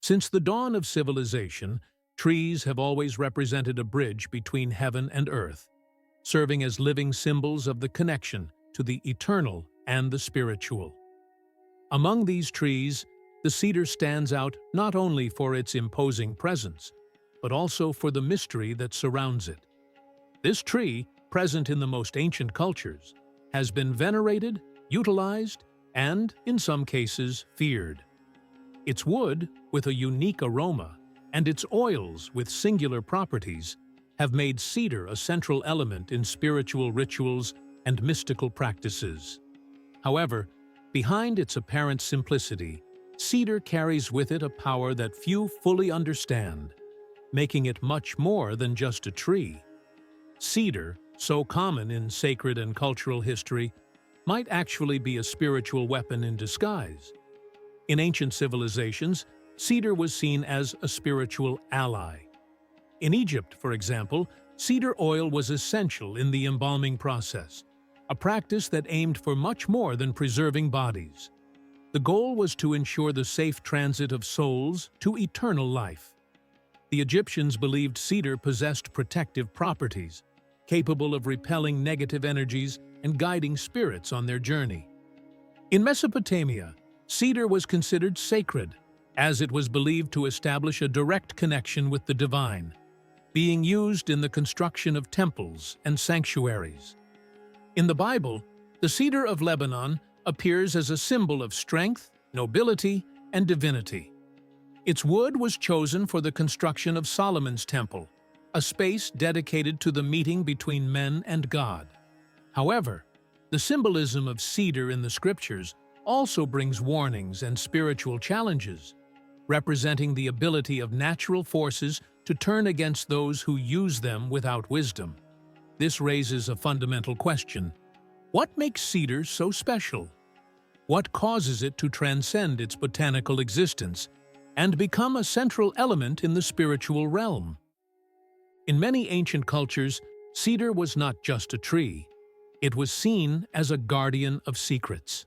Since the dawn of civilization, trees have always represented a bridge between heaven and earth, serving as living symbols of the connection to the eternal and the spiritual. Among these trees, the cedar stands out not only for its imposing presence, but also for the mystery that surrounds it. This tree, present in the most ancient cultures, has been venerated, utilized, and, in some cases, feared. Its wood, with a unique aroma, and its oils with singular properties, have made cedar a central element in spiritual rituals and mystical practices. However, behind its apparent simplicity, cedar carries with it a power that few fully understand, making it much more than just a tree. Cedar, so common in sacred and cultural history, might actually be a spiritual weapon in disguise. In ancient civilizations, cedar was seen as a spiritual ally. In Egypt, for example, cedar oil was essential in the embalming process, a practice that aimed for much more than preserving bodies. The goal was to ensure the safe transit of souls to eternal life. The Egyptians believed cedar possessed protective properties, capable of repelling negative energies and guiding spirits on their journey. In Mesopotamia, cedar was considered sacred, as it was believed to establish a direct connection with the divine, being used in the construction of temples and sanctuaries. In the Bible, the cedar of Lebanon appears as a symbol of strength, nobility, and divinity. Its wood was chosen for the construction of Solomon's temple, a space dedicated to the meeting between men and God. However, the symbolism of cedar in the scriptures also brings warnings and spiritual challenges, representing the ability of natural forces to turn against those who use them without wisdom. This raises a fundamental question. What makes cedar so special? What causes it to transcend its botanical existence and become a central element in the spiritual realm? In many ancient cultures, cedar was not just a tree. It was seen as a guardian of secrets.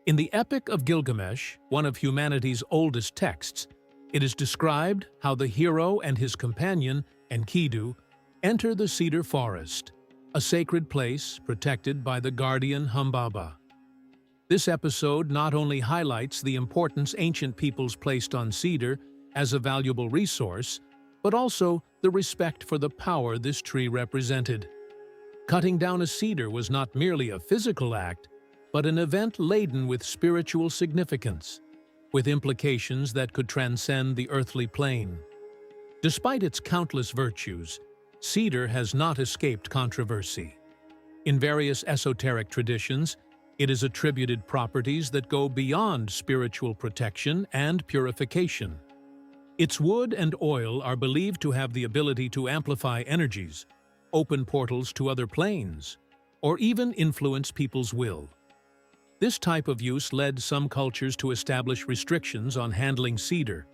In the Epic of Gilgamesh, one of humanity's oldest texts, it is described how the hero and his companion, Enkidu, enter the cedar forest, a sacred place protected by the guardian Humbaba. This episode not only highlights the importance ancient peoples placed on cedar as a valuable resource, but also the respect for the power this tree represented. Cutting down a cedar was not merely a physical act, but an event laden with spiritual significance, with implications that could transcend the earthly plane. Despite its countless virtues, cedar has not escaped controversy. In various esoteric traditions, it is attributed properties that go beyond spiritual protection and purification. Its wood and oil are believed to have the ability to amplify energies, open portals to other planes, or even influence people's will. This type of use led some cultures to establish restrictions on handling cedar,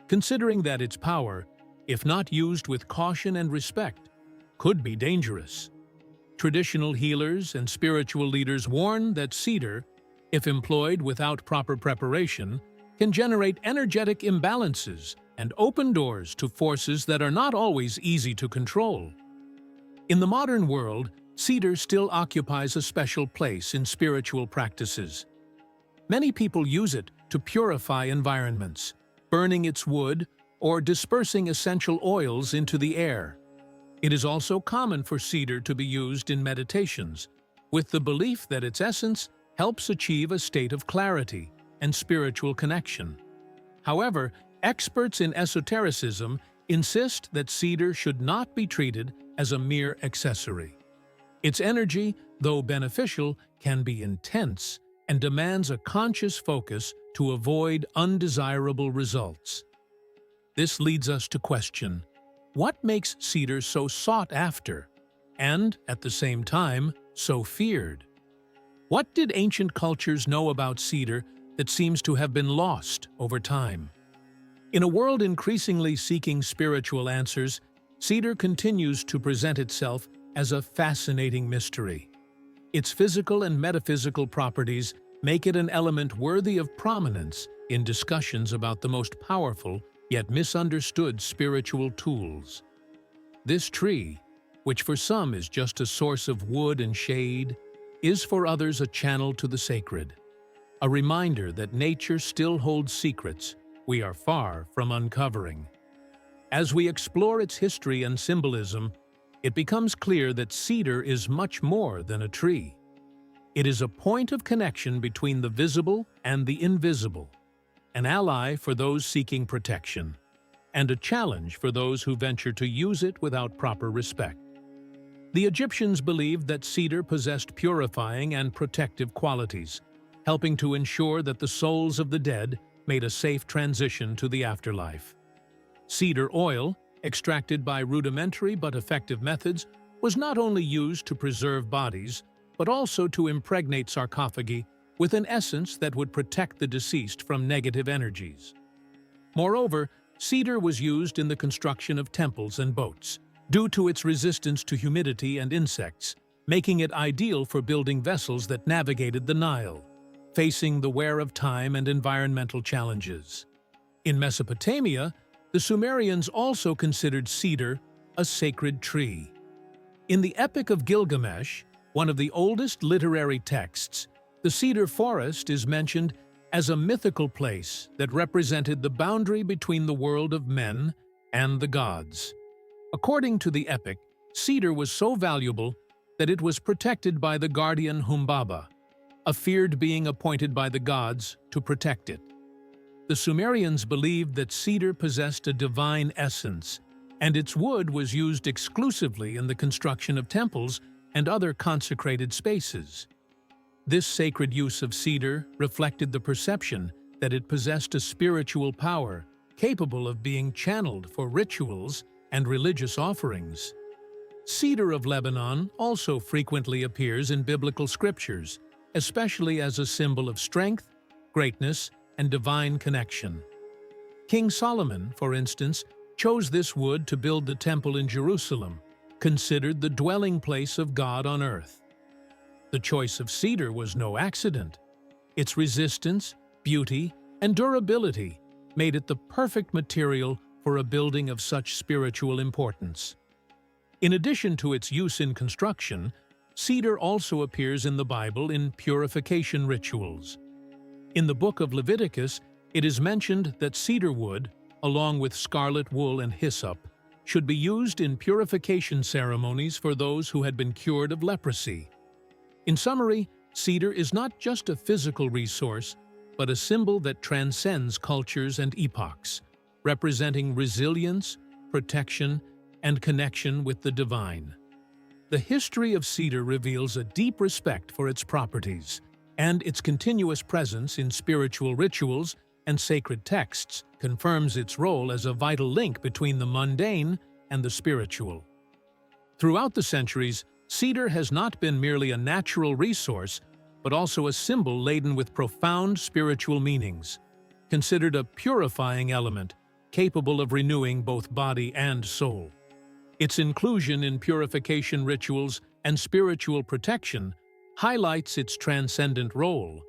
considering that its power, if not used with caution and respect, could be dangerous. Traditional healers and spiritual leaders warn that cedar, if employed without proper preparation, can generate energetic imbalances and open doors to forces that are not always easy to control. In the modern world, cedar still occupies a special place in spiritual practices. Many people use it to purify environments, burning its wood or dispersing essential oils into the air. It is also common for cedar to be used in meditations, with the belief that its essence helps achieve a state of clarity and spiritual connection. However, experts in esotericism insist that cedar should not be treated as a mere accessory. Its energy, though beneficial, can be intense and demands a conscious focus to avoid undesirable results. This leads us to question, what makes cedar so sought after and, at the same time, so feared? What did ancient cultures know about cedar that seems to have been lost over time? In a world increasingly seeking spiritual answers, cedar continues to present itself as a fascinating mystery. Its physical and metaphysical properties make it an element worthy of prominence in discussions about the most powerful yet misunderstood spiritual tools. This tree, which for some is just a source of wood and shade, is for others a channel to the sacred, a reminder that nature still holds secrets we are far from uncovering. As we explore its history and symbolism, it becomes clear that cedar is much more than a tree. It is a point of connection between the visible and the invisible, an ally for those seeking protection, and a challenge for those who venture to use it without proper respect. The Egyptians believed that cedar possessed purifying and protective qualities, helping to ensure that the souls of the dead made a safe transition to the afterlife. Cedar oil, extracted by rudimentary but effective methods, was not only used to preserve bodies, but also to impregnate sarcophagi with an essence that would protect the deceased from negative energies. Moreover, cedar was used in the construction of temples and boats, due to its resistance to humidity and insects, making it ideal for building vessels that navigated the Nile, facing the wear of time and environmental challenges. In Mesopotamia, the Sumerians also considered cedar a sacred tree. In the Epic of Gilgamesh, one of the oldest literary texts, the cedar forest is mentioned as a mythical place that represented the boundary between the world of men and the gods. According to the epic, cedar was so valuable that it was protected by the guardian Humbaba, a feared being appointed by the gods to protect it. The Sumerians believed that cedar possessed a divine essence, and its wood was used exclusively in the construction of temples and other consecrated spaces. This sacred use of cedar reflected the perception that it possessed a spiritual power capable of being channeled for rituals and religious offerings. Cedar of Lebanon also frequently appears in biblical scriptures, especially as a symbol of strength, greatness, and divine connection. King Solomon, for instance, chose this wood to build the temple in Jerusalem, considered the dwelling place of God on earth. The choice of cedar was no accident. Its resistance, beauty, and durability made it the perfect material for a building of such spiritual importance. In addition to its use in construction, cedar also appears in the Bible in purification rituals. In the book of Leviticus, it is mentioned that cedar wood, along with scarlet wool and hyssop, should be used in purification ceremonies for those who had been cured of leprosy. In summary, cedar is not just a physical resource, but a symbol that transcends cultures and epochs, representing resilience, protection, and connection with the divine. The history of cedar reveals a deep respect for its properties, and its continuous presence in spiritual rituals and sacred texts confirms its role as a vital link between the mundane and the spiritual. Throughout the centuries, cedar has not been merely a natural resource, but also a symbol laden with profound spiritual meanings, considered a purifying element capable of renewing both body and soul. Its inclusion in purification rituals and spiritual protection highlights its transcendent role,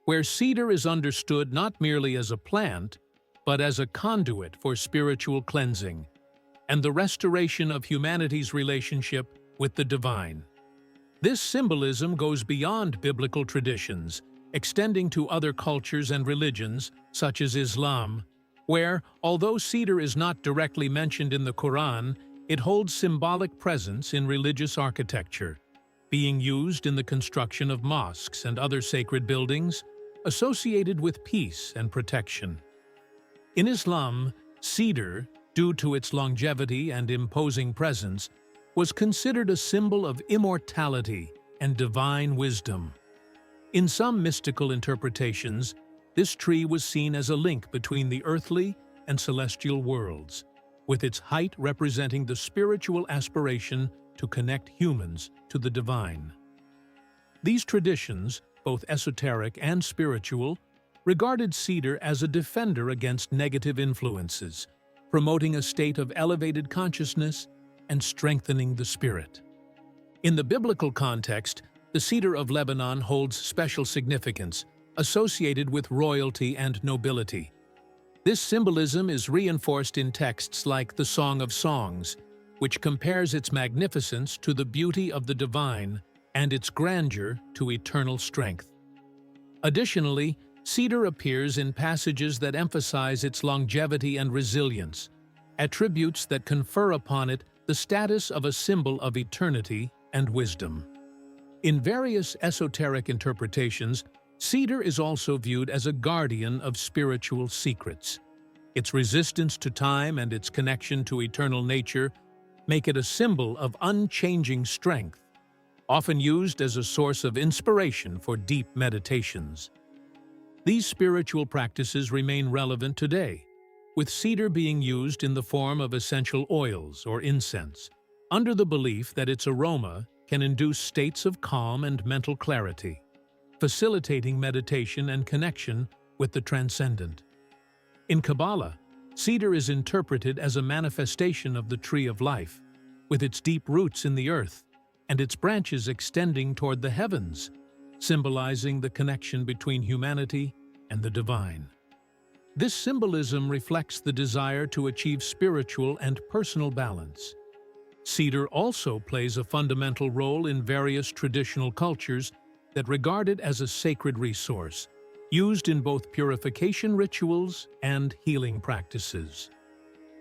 where cedar is understood not merely as a plant, but as a conduit for spiritual cleansing and the restoration of humanity's relationship with the divine. This symbolism goes beyond biblical traditions, extending to other cultures and religions, such as Islam, where, although cedar is not directly mentioned in the Quran, it holds symbolic presence in religious architecture, being used in the construction of mosques and other sacred buildings associated with peace and protection. In Islam, cedar, due to its longevity and imposing presence, was considered a symbol of immortality and divine wisdom. In some mystical interpretations, this tree was seen as a link between the earthly and celestial worlds, with its height representing the spiritual aspiration to connect humans to the divine. These traditions, both esoteric and spiritual, regarded cedar as a defender against negative influences, promoting a state of elevated consciousness and strengthening the spirit. In the biblical context, the cedar of Lebanon holds special significance, associated with royalty and nobility. This symbolism is reinforced in texts like the Song of Songs, which compares its magnificence to the beauty of the divine and its grandeur to eternal strength. Additionally, cedar appears in passages that emphasize its longevity and resilience, attributes that confer upon it the status of a symbol of eternity and wisdom. In various esoteric interpretations, cedar is also viewed as a guardian of spiritual secrets. Its resistance to time and its connection to eternal nature make it a symbol of unchanging strength, often used as a source of inspiration for deep meditations. These spiritual practices remain relevant today, with cedar being used in the form of essential oils or incense, under the belief that its aroma can induce states of calm and mental clarity, facilitating meditation and connection with the transcendent. In Kabbalah, cedar is interpreted as a manifestation of the tree of life, with its deep roots in the earth and its branches extending toward the heavens, symbolizing the connection between humanity and the divine. This symbolism reflects the desire to achieve spiritual and personal balance. Cedar also plays a fundamental role in various traditional cultures that regard it as a sacred resource, used in both purification rituals and healing practices.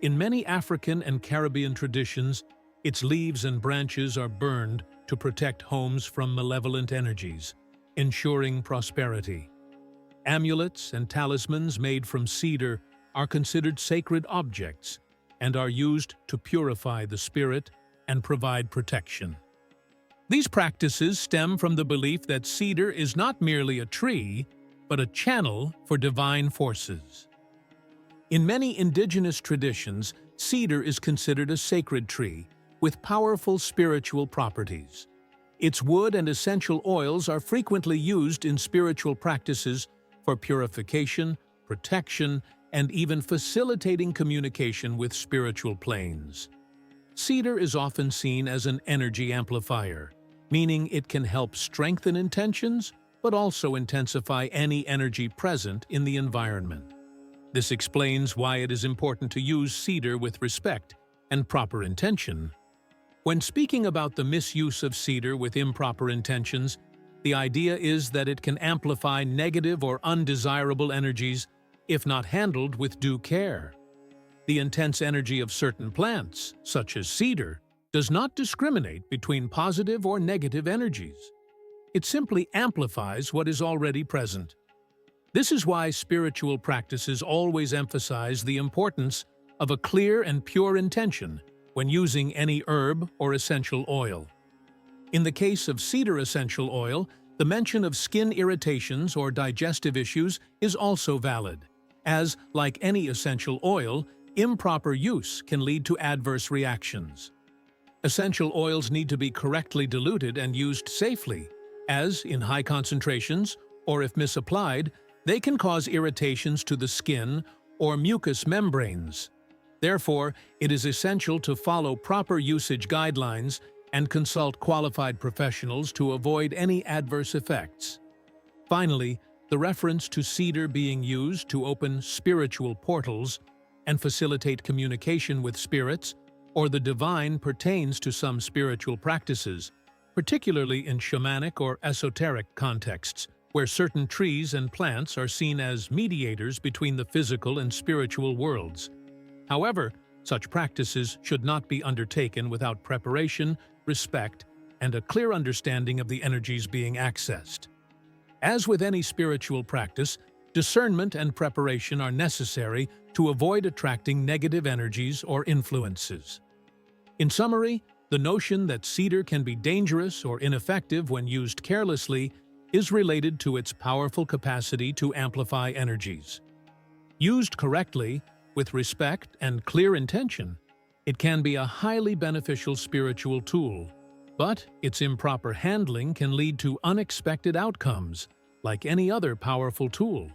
In many African and Caribbean traditions, its leaves and branches are burned to protect homes from malevolent energies, ensuring prosperity. Amulets and talismans made from cedar are considered sacred objects and are used to purify the spirit and provide protection. These practices stem from the belief that cedar is not merely a tree, but a channel for divine forces. In many indigenous traditions, cedar is considered a sacred tree with powerful spiritual properties. Its wood and essential oils are frequently used in spiritual practices for purification, protection, and even facilitating communication with spiritual planes. Cedar is often seen as an energy amplifier, meaning it can help strengthen intentions, but also intensify any energy present in the environment. This explains why it is important to use cedar with respect and proper intention. When speaking about the misuse of cedar with improper intentions, the idea is that it can amplify negative or undesirable energies if not handled with due care. The intense energy of certain plants, such as cedar, does not discriminate between positive or negative energies. It simply amplifies what is already present. This is why spiritual practices always emphasize the importance of a clear and pure intention when using any herb or essential oil. In the case of cedar essential oil, the mention of skin irritations or digestive issues is also valid, as, like any essential oil, improper use can lead to adverse reactions. Essential oils need to be correctly diluted and used safely, as, in high concentrations, or if misapplied, they can cause irritations to the skin or mucous membranes. Therefore, it is essential to follow proper usage guidelines and consult qualified professionals to avoid any adverse effects. Finally, the reference to cedar being used to open spiritual portals and facilitate communication with spirits or the divine pertains to some spiritual practices, particularly in shamanic or esoteric contexts, where certain trees and plants are seen as mediators between the physical and spiritual worlds. However, such practices should not be undertaken without preparation, respect, and a clear understanding of the energies being accessed. As with any spiritual practice, discernment and preparation are necessary to avoid attracting negative energies or influences. In summary, the notion that cedar can be dangerous or ineffective when used carelessly is related to its powerful capacity to amplify energies. Used correctly, with respect and clear intention, it can be a highly beneficial spiritual tool, but its improper handling can lead to unexpected outcomes, like any other powerful tool.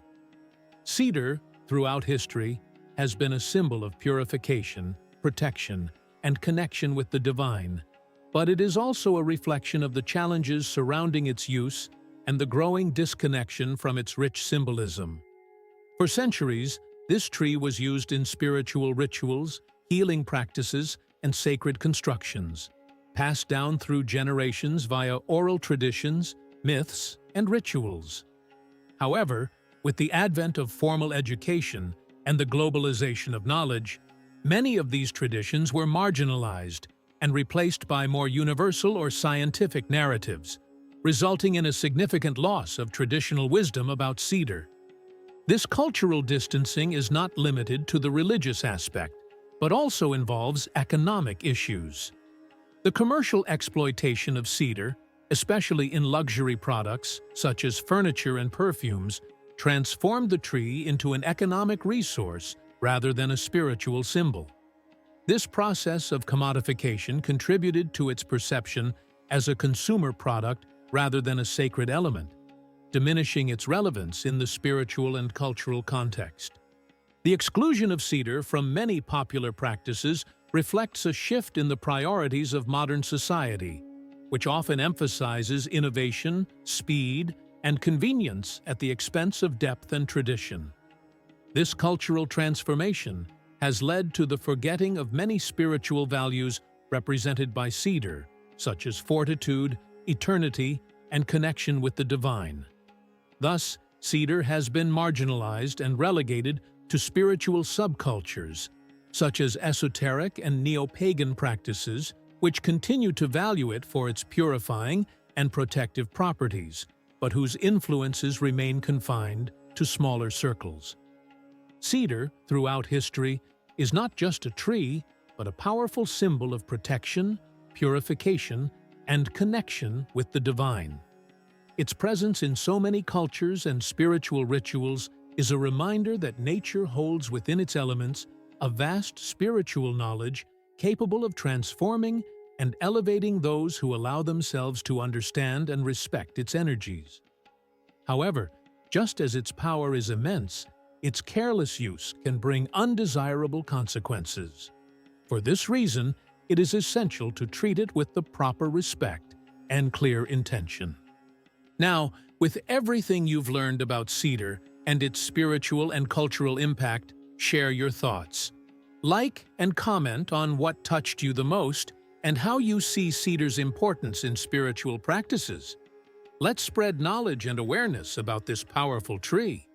Cedar, throughout history, has been a symbol of purification, protection, and connection with the divine, but it is also a reflection of the challenges surrounding its use and the growing disconnection from its rich symbolism. For centuries, this tree was used in spiritual rituals, healing practices, and sacred constructions, passed down through generations via oral traditions, myths, and rituals. However, with the advent of formal education and the globalization of knowledge, many of these traditions were marginalized and replaced by more universal or scientific narratives, resulting in a significant loss of traditional wisdom about cedar. This cultural distancing is not limited to the religious aspect, but also involves economic issues. The commercial exploitation of cedar, especially in luxury products such as furniture and perfumes, transformed the tree into an economic resource rather than a spiritual symbol. This process of commodification contributed to its perception as a consumer product rather than a sacred element, diminishing its relevance in the spiritual and cultural context. The exclusion of cedar from many popular practices reflects a shift in the priorities of modern society, which often emphasizes innovation, speed, and convenience at the expense of depth and tradition. This cultural transformation has led to the forgetting of many spiritual values represented by cedar, such as fortitude, eternity, and connection with the divine. Thus, cedar has been marginalized and relegated to spiritual subcultures, such as esoteric and neo-pagan practices, which continue to value it for its purifying and protective properties, but whose influences remain confined to smaller circles. Cedar, throughout history, is not just a tree, but a powerful symbol of protection, purification, and connection with the divine. Its presence in so many cultures and spiritual rituals is a reminder that nature holds within its elements a vast spiritual knowledge capable of transforming and elevating those who allow themselves to understand and respect its energies. However, just as its power is immense, its careless use can bring undesirable consequences. For this reason, it is essential to treat it with the proper respect and clear intention. Now, with everything you've learned about cedar and its spiritual and cultural impact, share your thoughts. Like and comment on what touched you the most and how you see cedar's importance in spiritual practices. Let's spread knowledge and awareness about this powerful tree.